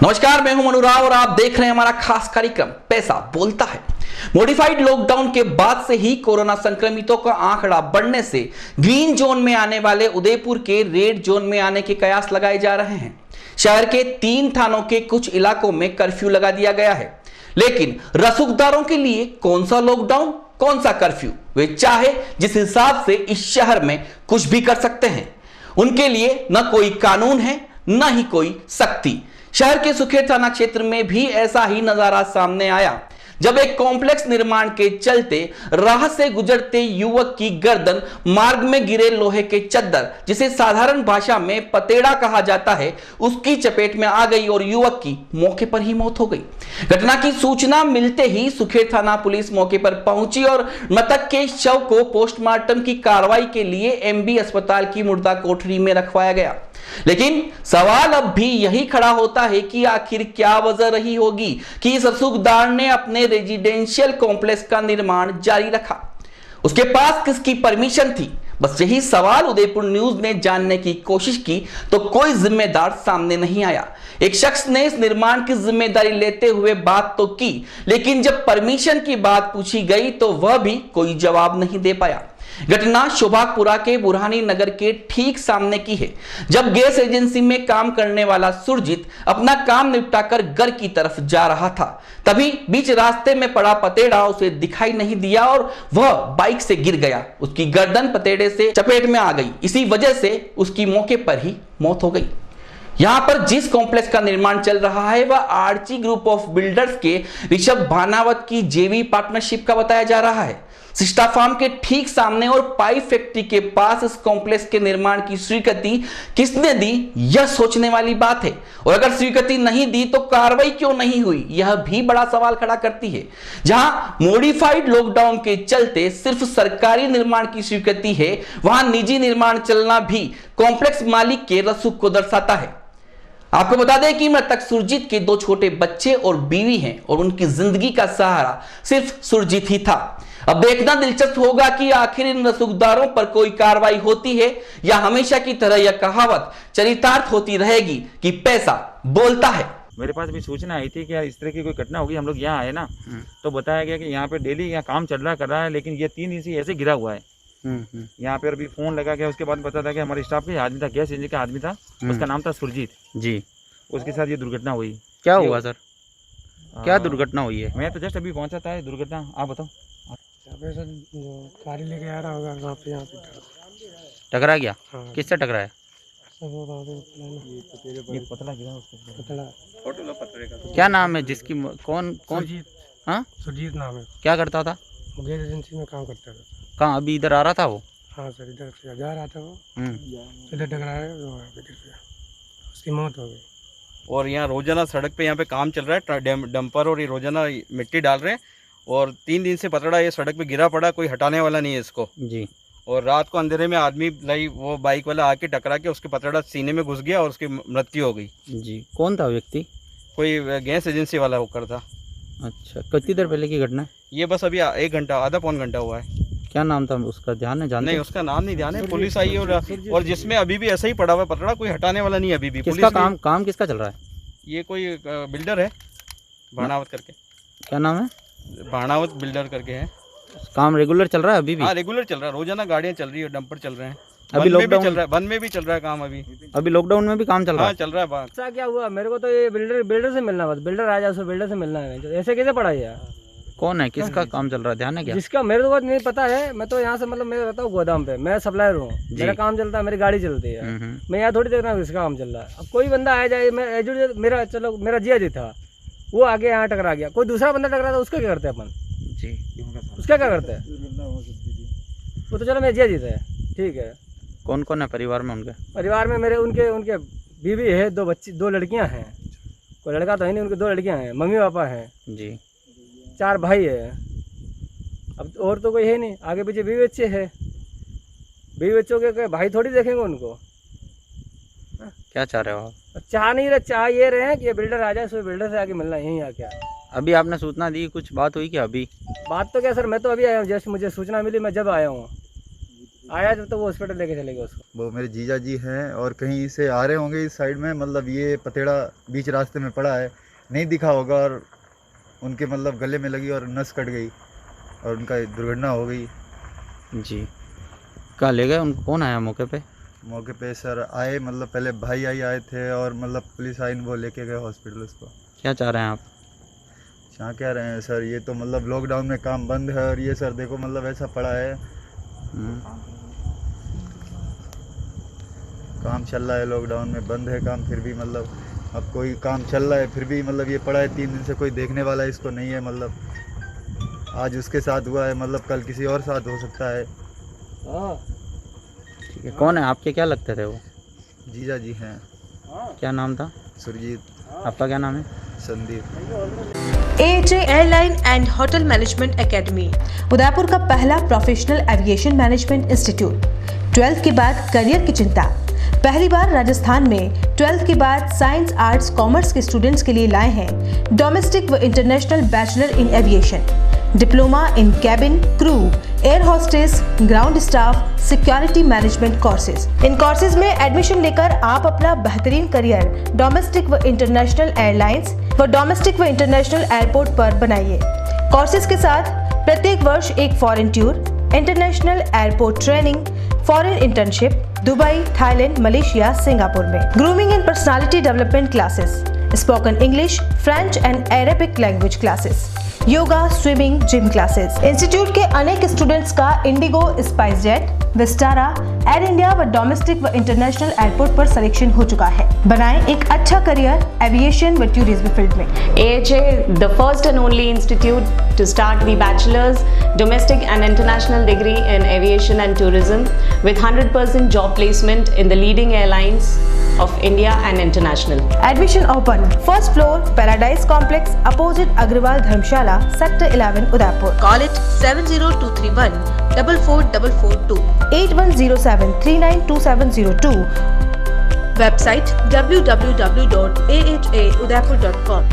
नमस्कार, मैं हूं मनु राव और आप देख रहे हैं हमारा खास कार्यक्रम पैसा बोलता है। मॉडिफाइड लॉकडाउन के बाद से ही कोरोना संक्रमितों का आंकड़ा बढ़ने से ग्रीन जोन में आने वाले उदयपुर के रेड जोन में आने के कयास लगाए जा रहे हैं। शहर के 3 थानों के कुछ इलाकों में कर्फ्यू लगा दिया गया है, लेकिन रसूखदारों के लिए कौन सा लॉकडाउन, कौन सा कर्फ्यू, वे चाहे जिस हिसाब से इस शहर में कुछ भी कर सकते हैं। उनके लिए न कोई कानून है न ही कोई सख्ती। शहर के सुखेर थाना क्षेत्र में भी ऐसा ही नजारा सामने आया, जब एक कॉम्प्लेक्स निर्माण के चलते राह से गुजरते युवक की गर्दन मार्ग में गिरे लोहे के चद्दर, जिसे साधारण भाषा में पतेड़ा कहा जाता है, उसकी चपेट में आ गई और युवक की मौके पर ही मौत हो गई। घटना की सूचना मिलते ही सुखेर थाना पुलिस मौके पर पहुंची और मृतक के शव को पोस्टमार्टम की कार्रवाई के लिए एमबी अस्पताल की मुर्दा कोठरी में रखवाया गया। लेकिन सवाल अब भी यही खड़ा होता है कि आखिर क्या वजह रही होगी कि इस रसूखदार ने अपने रेजिडेंशियल कॉम्प्लेक्स का निर्माण जारी रखा। उसके पास किसकी परमिशन थी? बस यही सवाल उदयपुर न्यूज ने जानने की कोशिश की तो कोई जिम्मेदार सामने नहीं आया। एक शख्स ने इस निर्माण की जिम्मेदारी लेते हुए बात तो की, लेकिन जब परमिशन की बात पूछी गई तो वह भी कोई जवाब नहीं दे पाया। घटना शोभागपुरा के बुरहानी नगर के ठीक सामने की है, जब गैस एजेंसी में काम करने वाला सुरजीत अपना काम निपटाकर घर की तरफ जा रहा था। तभी बीच रास्ते में पड़ा पतेड़ा उसे दिखाई नहीं दिया और वह बाइक से गिर गया। उसकी गर्दन पतेड़े से चपेट में आ गई। इसी वजह से उसकी मौके पर ही मौत हो गई। यहां पर जिस कॉम्प्लेक्स का निर्माण चल रहा है वह आर्ची ग्रुप ऑफ बिल्डर्स के ऋषभ भानावत की जेवी पार्टनरशिप का बताया जा रहा है। सिस्टा फार्म के ठीक सामने और पाइप फैक्ट्री के पास इस कॉम्प्लेक्स के निर्माण की स्वीकृति किसने दी, यह सोचने वाली बात है। और अगर स्वीकृति नहीं दी तो कार्रवाई क्यों नहीं हुई, यह भी बड़ा सवाल खड़ा करती है। जहां मॉडिफाइड लॉकडाउन के चलते सिर्फ सरकारी निर्माण की स्वीकृति है, वहां निजी निर्माण चलना भी कॉम्प्लेक्स मालिक के रसूख को दर्शाता है। आपको बता दें कि मृतक सुरजीत के 2 छोटे बच्चे और बीवी हैं और उनकी जिंदगी का सहारा सिर्फ सुरजीत ही था। अब देखना दिलचस्प होगा कि आखिर इन रसूखदारों पर कोई कार्रवाई होती है या हमेशा की तरह यह कहावत चरितार्थ होती रहेगी कि पैसा बोलता है। मेरे पास भी सूचना आई थी कि यार इस तरह की कोई घटना होगी। हम लोग यहाँ आए ना, तो बताया गया कि यहाँ पे डेली यहाँ काम चल रहा कर रहा है, लेकिन ये 3 दिन से ऐसे गिरा हुआ है। यहाँ पे अभी फोन लगा गया, उसके बाद पता था कि हमारे स्टाफ का आदमी था, गैस एजेंसी का आदमी था, उसका नाम था सुरजीत जी। उसके साथ ये दुर्घटना हुई। क्या हुआ सर? क्या दुर्घटना हुई है? मैं तो जस्ट अभी पहुंचा था। दुर्घटना आप बताओ। गाड़ी लेके आ रहा होगा, यहाँ पे टकरा गया? हाँ। किससे टकराया? पतला गिरा उसको। क्या नाम है जिसकी? कौन? सुरजीत। हाँ, सुरजीत नाम है। क्या करता था? गैस एजेंसी में काम करता था। कहाँ? अभी इधर आ रहा था वो? हाँ सर, इधर से जा रहा था वो, इधर टकराया तो उसकी मौत हो गई। और यहाँ रोजाना सड़क पे यहाँ पे काम चल रहा है, डंपर और ये रोजाना मिट्टी डाल रहे हैं और 3 दिन से पतड़ा ये सड़क पे गिरा पड़ा, कोई हटाने वाला नहीं है इसको जी। और रात को अंधेरे में आदमी वो बाइक वाला आके टकरा के उसके पतड़ा सीने में घुस गया और उसकी मृत्यु हो गई जी। कौन था व्यक्ति? कोई गैस एजेंसी वाला होकर था। अच्छा, कितनी देर पहले की घटना है ये? बस अभी 1 घंटा, आधा पौन घंटा हुआ है। क्या नाम था उसका? ध्यान है? जानते नहीं, उसका नाम नहीं ध्यान है। पुलिस आई और जिसमें अभी भी ऐसा ही पड़ा हुआ है पतड़ा, कोई हटाने वाला नहीं है अभी भी। किसका काम किसका चल रहा है? ये कोई बिल्डर है, भानावत करके। क्या नाम है? भानावत बिल्डर करके है। काम रेगुलर चल रहा है अभी भी? हाँ, रेगुलर चल रहा है, रोजाना गाड़ियाँ चल रही है, डंपर चल रहे हैं। अभी लॉकडाउन चल रहा है, वन में भी चल रहा है काम अभी लॉकडाउन में भी काम चल रहा हाँ, है? चल रहा है बात। अच्छा क्या हुआ, मेरे को तो ये बिल्डर से मिलना, बस बिल्डर आ जाए, उसको बिल्डर से मिलना है। ऐसे कैसे पड़ा यार? कौन है? किसका काम चल रहा है? ध्यान है क्या? जिसका मेरे को नहीं पता है। मैं तो यहाँ से मतलब मैं रहता हूँ गोदाम पे, मैं सप्लायर हूँ, मेरा काम चलता है, मेरी गाड़ी चलती है। मैं यहाँ थोड़ी देख रहा हूँ किसका काम चल रहा है। अब कोई बंदा आ जाए, मेरा जिया जी था, वो आगे यहाँ टकरा गया, कोई दूसरा बंदा टकरा था, उसका क्या करते हैं अपन जी? उसका क्या करते हैं? वो तो चलो मेरा जिया जी था, ठीक है। कौन कौन है परिवार में उनके? परिवार में मेरे उनके बीवी है, 2 बच्ची, 2 लड़कियां हैं। कोई लड़का तो है नहीं, उनके 2 लड़कियां हैं, मम्मी पापा हैं जी, 4 भाई है। अब और तो कोई है नहीं, आगे पीछे बीवी बच्चे है। बीवी बच्चों के भाई थोड़ी देखेंगे उनको। क्या चाह रहे हो आप? चाह नहीं रहे, चाह ये रहे हैं कि ये बिल्डर आ जाए, सो बिल्डर से आके मिलना यहीं आके। अभी आपने सूचना दी, कुछ बात हुई क्या अभी? बात तो क्या सर, मैं तो अभी आया हूँ, जस्ट मुझे सूचना मिली, मैं जब आया हूँ। आया जब तो वो हॉस्पिटल लेके चले गए उसको। वो मेरे जीजा जी हैं और कहीं से आ रहे होंगे इस साइड में, मतलब ये पतेड़ा बीच रास्ते में पड़ा है, नहीं दिखा होगा और उनके मतलब गले में लगी और नस कट गई और उनका दुर्घटना हो गई। जी, कहाँ ले गए उनको? कौन आया मौके पे? मौके पे सर आए, मतलब पहले भाई आए थे और मतलब पुलिस आई, वो लेके गए हॉस्पिटल उसको। क्या चाह रहे हैं आप? क्या कह रहे हैं सर, ये तो मतलब लॉकडाउन में काम बंद है और ये सर देखो मतलब ऐसा पड़ा है, काम चल रहा है, लॉकडाउन में बंद है काम, फिर भी मतलब अब कोई काम चल रहा है फिर भी मतलब ये पड़ा है 3 दिन से, कोई देखने वाला इसको नहीं है। मतलब आज उसके साथ हुआ है, मतलब कल किसी और साथ हो सकता है। ठीक है, कौन है आपके, क्या लगते थे वो? जीजा जी हैं। क्या नाम था? सुरजीत। आपका क्या नाम है? Sandeep. AHA airline and hotel management academy Udaipur का पहला professional aviation management institute. 12th के बाद करियर की चिंता, पहली बार राजस्थान में 12th के बाद साइंस आर्ट्स कॉमर्स के स्टूडेंट्स के लिए लाए हैं डोमेस्टिक व international bachelor in aviation, diploma in cabin crew, air hostess, ground staff, security management courses. In courses में एडमिशन लेकर आप अपना बेहतरीन करियर डोमेस्टिक व इंटरनेशनल एयरलाइंस व डोमेस्टिक व इंटरनेशनल एयरपोर्ट पर बनाइए। कोर्सेज के साथ प्रत्येक वर्ष एक foreign tour, international airport training, foreign internship Dubai, Thailand, Malaysia, Singapore में, grooming and personality development classes, spoken English, French and Arabic language classes, yoga, swimming, gym classes. Institute के अनेक स्टूडेंट्स का IndiGo, SpiceJet, Vistara, Air India व domestic व international airport पर selection हो चुका है। बनाएं एक अच्छा करियर एविएशन व टूरिज्म फील्ड में। AHA, the first and only institute to start the bachelor's, domestic and international degree in aviation and tourism with 100% job placement in the leading airlines of India and international. Admission open. First floor, Paradise Complex, opposite Agrawal Dharmshala, Sector 11, Udaipur. Call it 70231 44442 8107 392702. Website www.ahaudaipur.com.